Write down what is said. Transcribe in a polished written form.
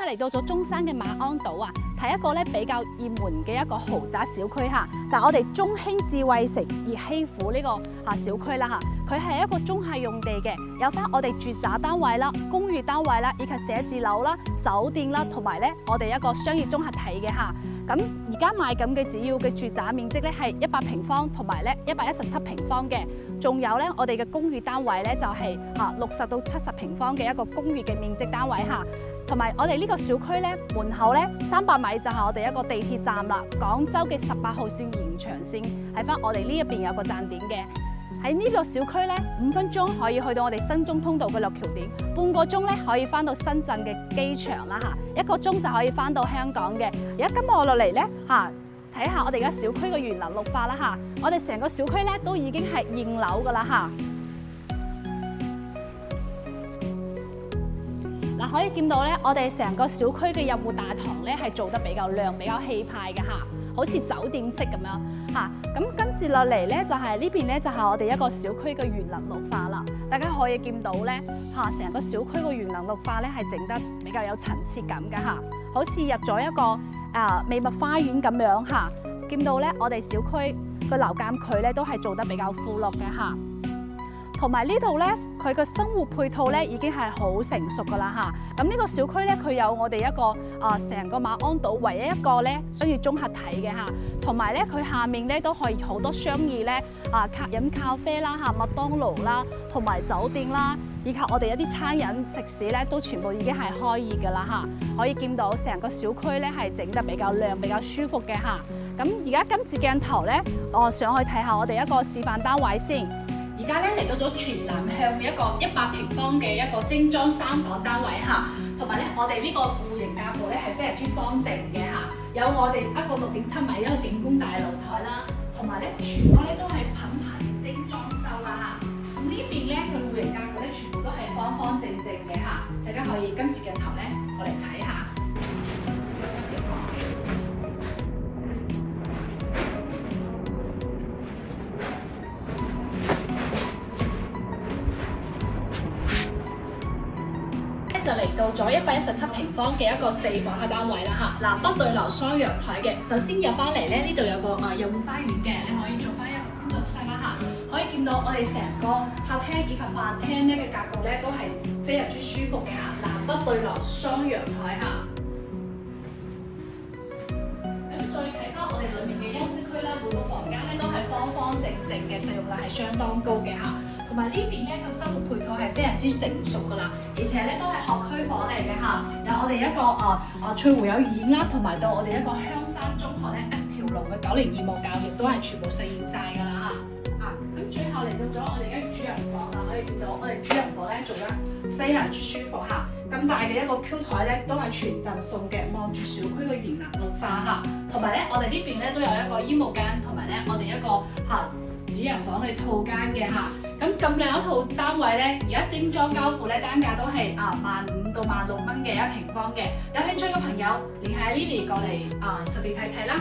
日嚟到咗中山嘅馬鞍島啊，睇一個咧比較熱門嘅一個豪宅小區嚇，就係我哋中興智慧城熱禧府呢個小區啦嚇。佢係一個中客用地嘅，有翻我哋住宅單位啦、公寓單位啦，以及寫字樓啦、酒店啦，同埋咧我哋一個商業綜合體嘅嚇。咁而家賣緊嘅主要嘅住宅面積咧係100平方，同埋咧117平方嘅，仲有咧我哋嘅公寓單位咧就係60到70平方嘅一個公寓嘅面積單位嚇。同埋我哋呢個小區咧門口咧300米就係我哋一個地鐵站啦，廣州嘅18號線延長線喺翻我哋呢一邊有個站點嘅。喺呢個小區咧5分鐘可以去到我哋新中通道嘅落橋點，半個鐘咧可以翻到深圳嘅機場啦嚇，1個鐘就可以翻到香港嘅。而家跟我落嚟咧嚇，睇下我哋而家小區嘅園林綠化啦嚇，我哋成個小區咧都已經係現樓噶啦嚇。嗱，可以見到咧，我哋成個小區嘅入戶大堂咧係做得比較靚、比較氣派嘅嚇，好似酒店式咁樣嚇。咁跟住落嚟咧，就係呢邊咧就係我哋一個小區嘅園林綠化啦。大家可以見到咧嚇，成個小區嘅園林綠化咧係整得比較有層次感嘅嚇，好似入咗一個美物花園咁樣嚇。見到咧，我哋小區個樓間區咧都係做得比較富樂嘅嚇。同埋呢度咧，佢個生活配套咧已經係好成熟噶啦嚇。咁呢個小區咧，佢有我哋一個成個馬鞍島唯一一個咧商業綜合體嘅嚇。同埋咧，佢下面咧都可以好多商業咧飲咖啡啦嚇，麥當勞啦，同埋酒店啦，以及我哋一啲餐飲食肆咧都全部已經係開業噶啦嚇。可以見到成個小區咧係整得比較靚、比較舒服嘅嚇。咁而家今次鏡頭咧，我上去睇下我哋一個示範單位先。而家咧嚟到咗全南向嘅一個100平方嘅一個精裝3房單位嚇，同埋咧我哋呢個戶型架構咧係非常之方正嘅嚇，有我哋一個6.7米一個景觀大露台啦，同埋咧全部咧都係品牌嘅精裝修啦嚇。咁呢邊咧佢戶型架構咧全部都係方方正正嘅嚇，大家可以今次鏡頭咧我嚟睇下。就嚟到咗117平方嘅一個4房嘅單位啦嚇，南北對流雙陽台嘅。首先入翻嚟咧，呢度有個有戶花園嘅，你可以做翻一個工作室啦嚇。可以見到我哋成個客廳以及飯廳咧嘅格局咧都係非常之舒服嘅嚇，南北對流雙陽台嚇。咁再睇翻我哋裡面嘅休息區啦，每個房間咧都係方方正正嘅，使用率係相當高嘅嚇。同埋呢邊咧個生活配套係非常之成熟噶啦，而且咧都係學區房嚟嘅嚇，有我哋一個翠湖幼兒園啦，同埋到我哋一個香山中學咧一條龍嘅9年義務教育都係全部實現晒噶啦嚇。咁最後嚟到咗我哋嘅主人房啦，可以見到我哋主人房咧做得非常之舒服嚇，咁大嘅一個飄台咧都係全贈送嘅，望住小區嘅園林綠化嚇，同埋咧我哋呢邊咧都有一個衣帽間，同埋咧我哋一個主人房嘅套間嘅嚇。咁兩套單位咧，而家精裝交付咧，單價都係15,000到16,000蚊嘅1平方嘅。有興趣嘅朋友，聯繫 Lily 過嚟實地睇睇啦。